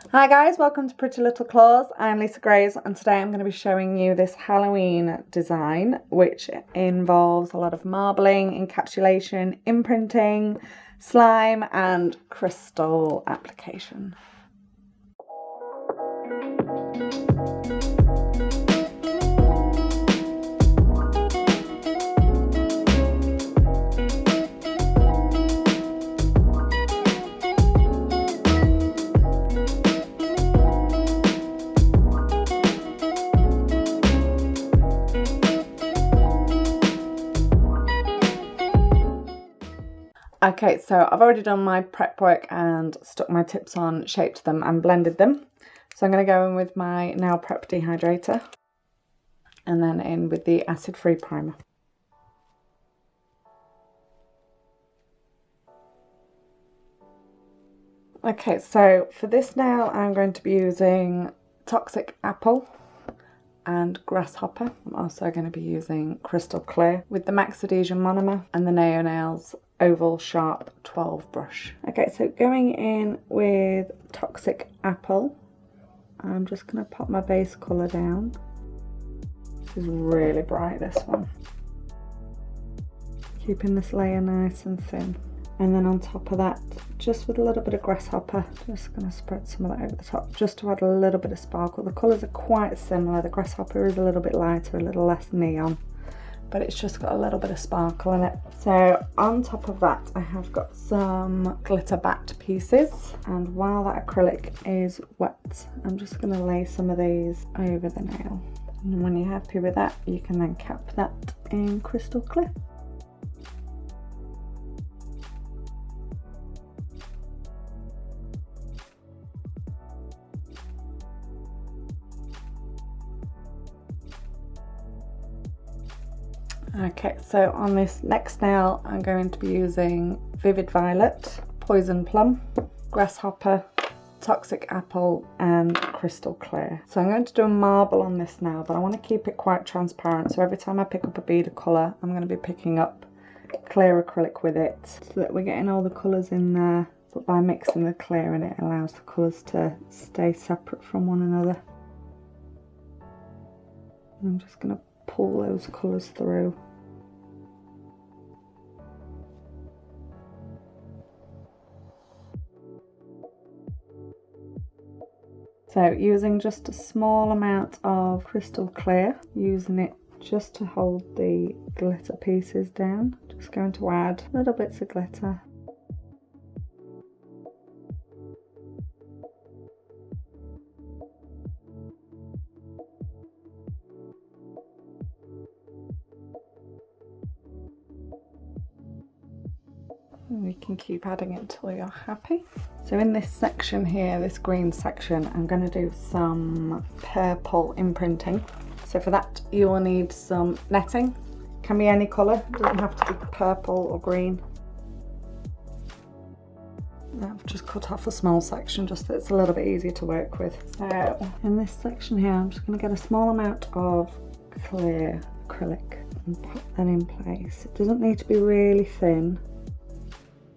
Hi guys, welcome to Pretty Little Claws. I'm Lisa Graves and today I'm going to be showing you this Halloween design which involves a lot of marbling, encapsulation, imprinting, slime and crystal application. Okay, so I've already done my prep work and stuck my tips on, shaped them and blended them. So I'm going to go in with my Nail Prep dehydrator and then in with the acid-free primer. Okay, so for this nail I'm going to be using Toxic Apple and Grasshopper. I'm also going to be using Crystal Clear with the Max Adhesion Monomer and the Neo Nails Oval Sharp 12 brush. Okay, so going in with Toxic Apple, I'm just going to pop my base colour down. This is really bright, this one. Keeping this layer nice and thin. And then on top of that, just with a little bit of Grasshopper, just going to spread some of that over the top, just to add a little bit of sparkle. The colours are quite similar. The Grasshopper is a little bit lighter, a little less neon, but it's just got a little bit of sparkle in it. So on top of that, I have got some glitter backed pieces. And while that acrylic is wet, I'm just going to lay some of these over the nail. And when you're happy with that, you can then cap that in Crystal Clear. Okay, so on this next nail I'm going to be using Vivid Violet, Poison Plum, Grasshopper, Toxic Apple and Crystal Clear. So I'm going to do a marble on this nail, but I want to keep it quite transparent, so every time I pick up a bead of colour I'm going to be picking up clear acrylic with it so that we're getting all the colours in there, but by mixing the clear in it allows the colours to stay separate from one another. I'm just going to pull those colours through. So using just a small amount of Crystal Clear, using it just to hold the glitter pieces down, just going to add little bits of glitter. And we can keep adding it until you're happy. So in this section here, this green section, I'm going to do some purple imprinting. So for that you will need some netting. Can be any colour, doesn't have to be purple or green. I've just cut off a small section just so it's a little bit easier to work with. So in this section here I'm just going to get a small amount of clear acrylic and put that in place. It doesn't need to be really thin,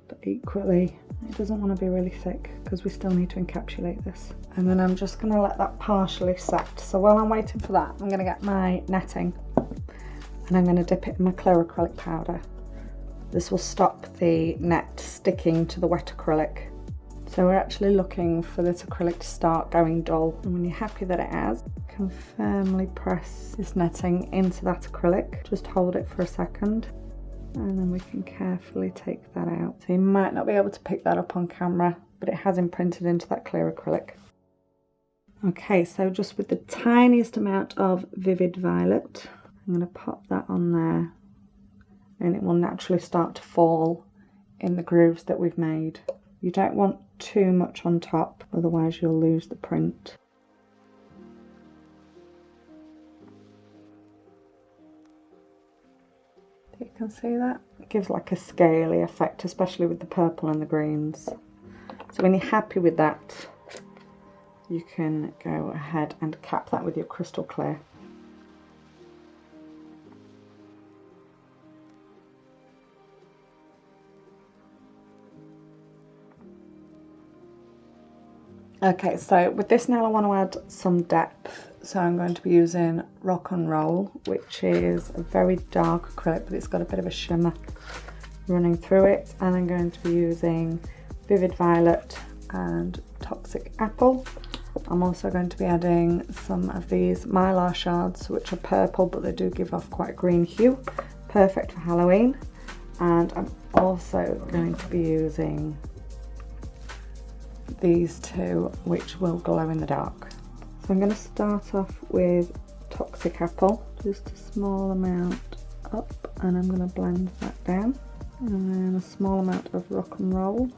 but equally it doesn't want to be really thick because we still need to encapsulate this. And then I'm just going to let that partially set. So while I'm waiting for that, I'm going to get my netting and I'm going to dip it in my clear acrylic powder. This will stop the net sticking to the wet acrylic. So we're actually looking for this acrylic to start going dull. And when you're happy that it has, you can firmly press this netting into that acrylic. Just hold it for a second. And then we can carefully take that out. So you might not be able to pick that up on camera, but it has imprinted into that clear acrylic. Okay, so just with the tiniest amount of Vivid Violet, I'm going to pop that on there and it will naturally start to fall in the grooves that we've made. You don't want too much on top, otherwise you'll lose the print. You can see that? It gives like a scaly effect, especially with the purple and the greens. So when you're happy with that, you can go ahead and cap that with your Crystal Clear. Okay, so with this nail I want to add some depth. So I'm going to be using Rock and Roll, which is a very dark acrylic, but it's got a bit of a shimmer running through it. And I'm going to be using Vivid Violet and Toxic Apple. I'm also going to be adding some of these mylar shards, which are purple, but they do give off quite a green hue. Perfect for Halloween. And I'm also going to be using these two, which will glow in the dark. So I'm going to start off with Toxic Apple, just a small amount up, and I'm going to blend that down. And then a small amount of Rock and Roll.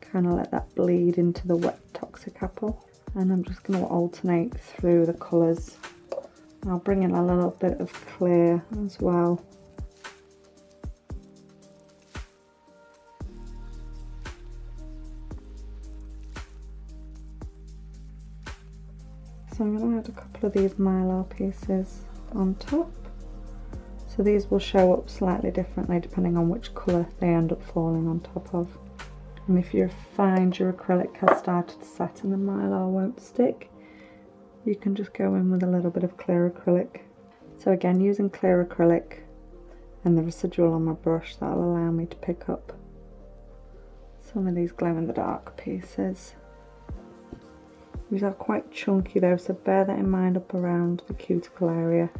Kind of let that bleed into the wet Toxic Apple. And I'm just going to alternate through the colours. I'll bring in a little bit of clear as well. So I'm going to add a couple of these mylar pieces on top. So these will show up slightly differently depending on which colour they end up falling on top of. And if you find your acrylic has started to set and the mylar won't stick, you can just go in with a little bit of clear acrylic. So again, using clear acrylic and the residual on my brush, that'll allow me to pick up some of these glow in the dark pieces. These are quite chunky though, so bear that in mind up around the cuticle area,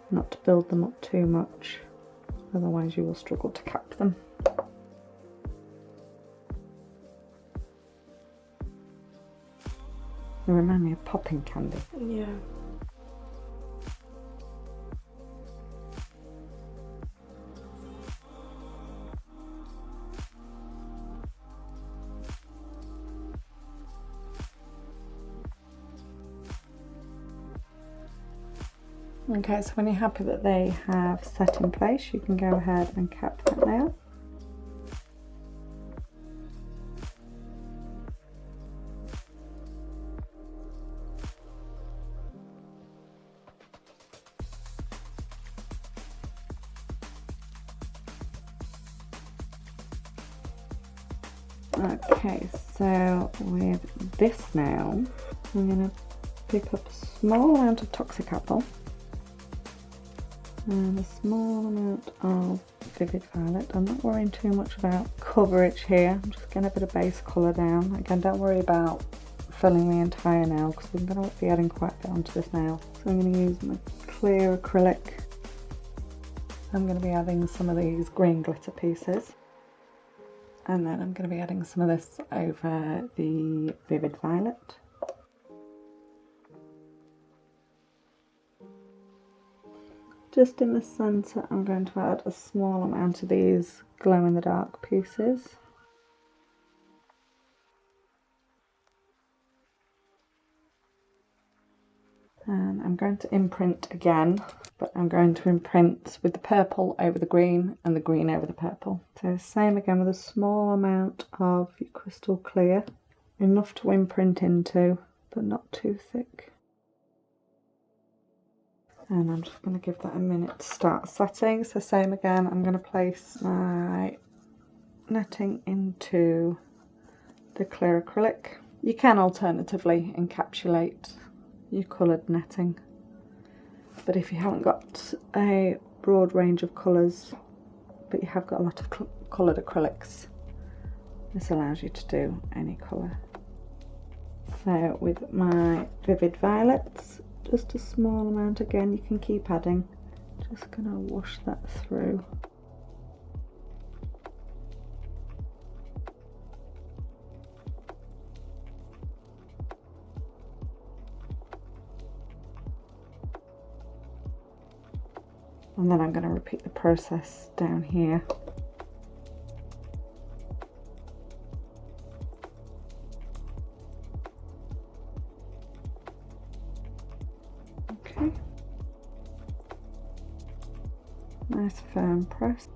not to build them up too much, otherwise you will struggle to cap them. They remind me of popping candy. Yeah. Okay, so when you're happy that they have set in place, you can go ahead and cap that nail. Okay, so with this nail, I'm going to pick up a small amount of Toxic Apple and a small amount of Vivid Violet. I'm not worrying too much about coverage here, I'm just getting a bit of base colour down. Again, don't worry about filling the entire nail because I'm going to be adding quite a bit onto this nail. So I'm going to use my clear acrylic. I'm going to be adding some of these green glitter pieces. And then I'm going to be adding some of this over the Vivid Violet. Just in the centre, I'm going to add a small amount of these glow in the dark pieces. And I'm going to imprint again, but I'm going to imprint with the purple over the green and the green over the purple. So same again with a small amount of crystal clear, enough to imprint into, but not too thick. And I'm just going to give that a minute to start setting. So same again, I'm going to place my netting into the clear acrylic. You can alternatively encapsulate your coloured netting, but if you haven't got a broad range of colours but you have got a lot of coloured acrylics, this allows you to do any colour. So with my Vivid Violets, just a small amount again, you can keep adding, just going to wash that through. And then I'm going to repeat the process down here. Okay. Nice firm press.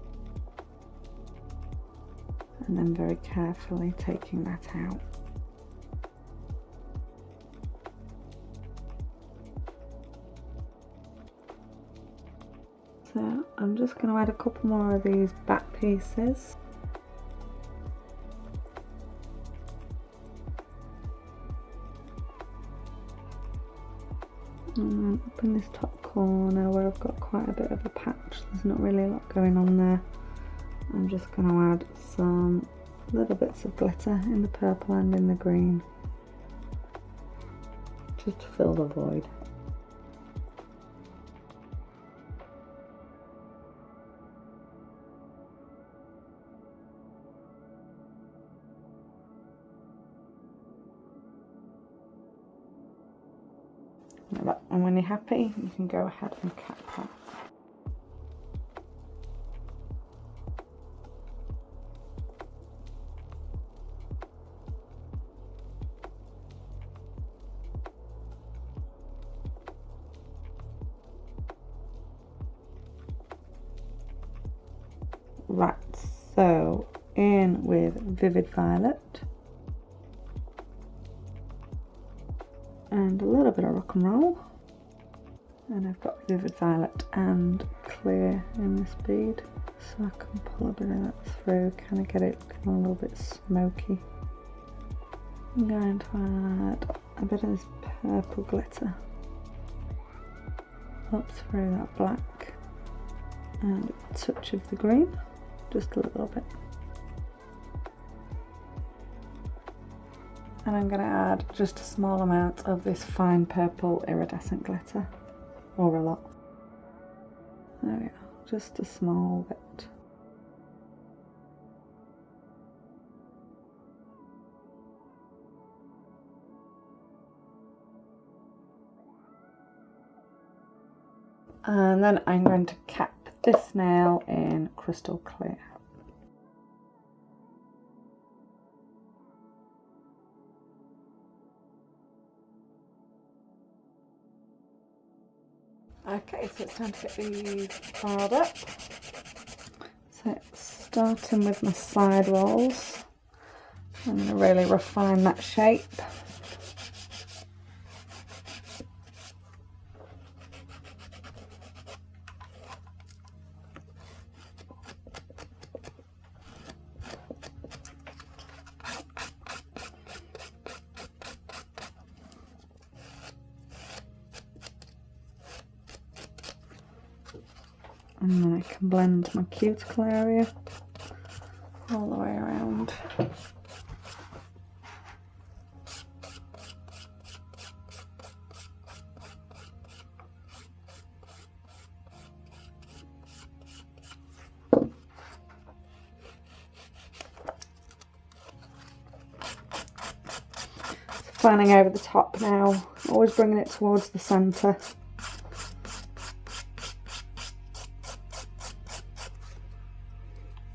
And then very carefully taking that out. So I'm just going to add a couple more of these back pieces. And then up in this top corner where I've got quite a bit of a patch, there's not really a lot going on there, I'm just going to add some little bits of glitter in the purple and in the green, just to fill the void. And when you're happy, you can go ahead and cap that. Right, so in with Vivid Violet and a little bit of Rock and Roll, and I've got Vivid Violet and Clear in this bead, so I can pull a bit of that through, kind of get it looking a little bit smoky. I'm going to add a bit of this purple glitter up through that black and a touch of the green, just a little bit. And I'm going to add just a small amount of this fine purple iridescent glitter, or a lot. There we are, just a small bit. And then I'm going to cap this nail in Crystal Clear. Okay, so it's time to get these filed up. So starting with my side rolls, I'm going to really refine that shape. And then I can blend my cuticle area all the way around. Fanning over the top now, always bringing it towards the centre.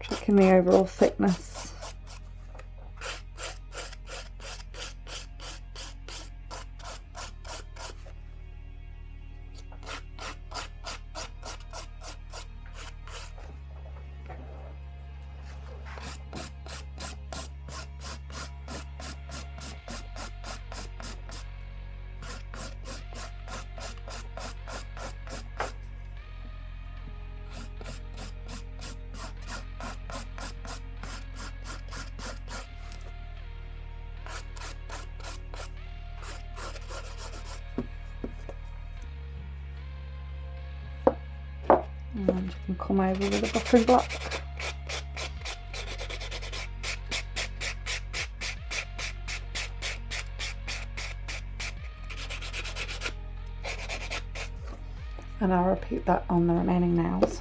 Checking the overall thickness. And you can come over with a buffering block. And I'll repeat that on the remaining nails.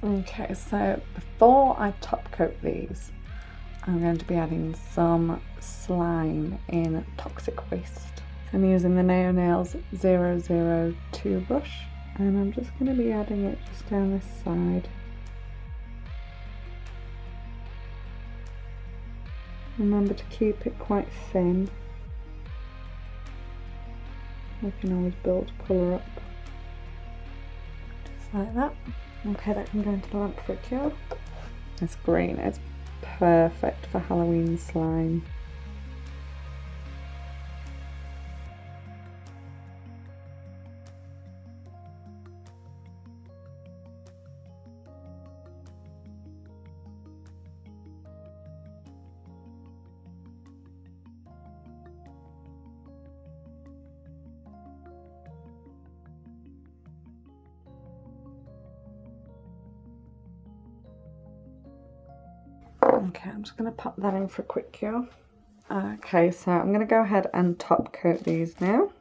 Okay, so before I top coat these, I'm going to be adding some slime in Toxic Waste. I'm using the Nail Nails 002 brush, and I'm just going to be adding it just down this side. Remember to keep it quite thin. We can always build colour up. Just like that. Okay, that can go into the lamp for a cure. It's green, it's perfect for Halloween slime. Okay, I'm just going to pop that in for a quick cure. Okay, so I'm going to go ahead and top coat these now.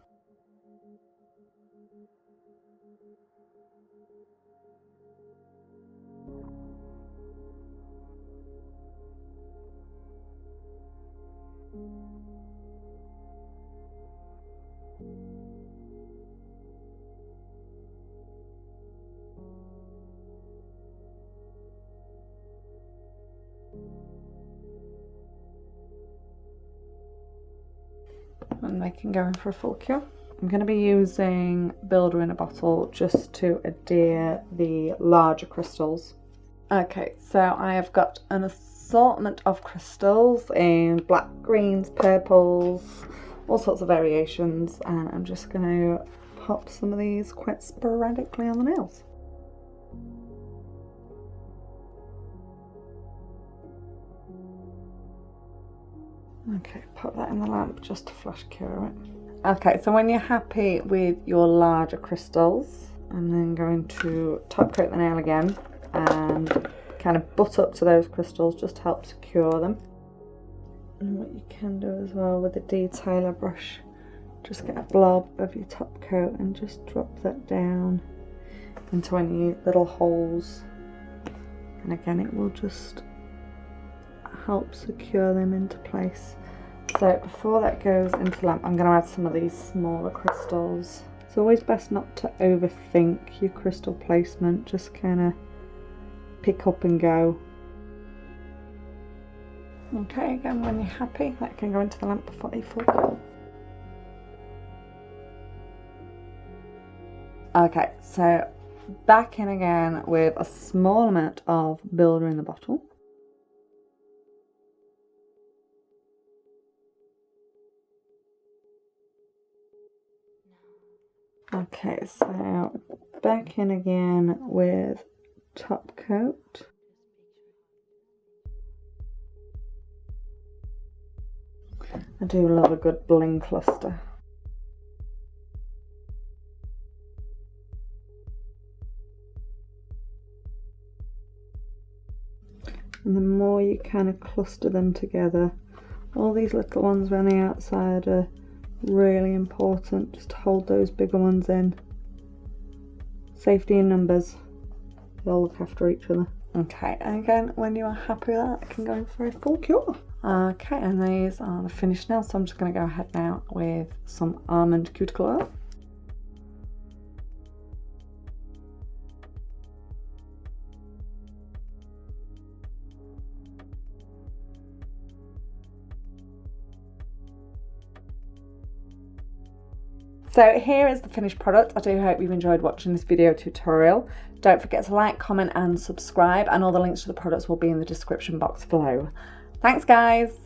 And they can go in for a full cure. I'm going to be using Builder in a Bottle just to adhere the larger crystals. Okay, so I have got an assortment of crystals in black, greens, purples, all sorts of variations, and I'm just going to pop some of these quite sporadically on the nails. Okay, put that in the lamp just to flash cure it. Okay, so when you're happy with your larger crystals, I'm then going to top coat the nail again and kind of butt up to those crystals just to help secure them. And what you can do as well with the detailer brush, just get a blob of your top coat and just drop that down into any little holes. And again, it will just help secure them into place. So before that goes into the lamp, I'm going to add some of these smaller crystals. It's always best not to overthink your crystal placement, just kind of pick up and go. Okay, again, when you're happy, that can go into the lamp before you full cure. Okay, so back in again with a small amount of Builder in the Bottle. Okay, so back in again with top coat. I do love a good bling cluster. And the more you kind of cluster them together, all these little ones around the outside are really important, just to hold those bigger ones in. Safety in numbers, they'll look after each other. Okay, and again, when you are happy with that, it can go in for a full cure. Okay, and these are the finished nails, so I'm just going to go ahead now with some almond cuticle oil. So here is the finished product. I do hope you've enjoyed watching this video tutorial. Don't forget to like, comment and subscribe, and all the links to the products will be in the description box below. Thanks guys!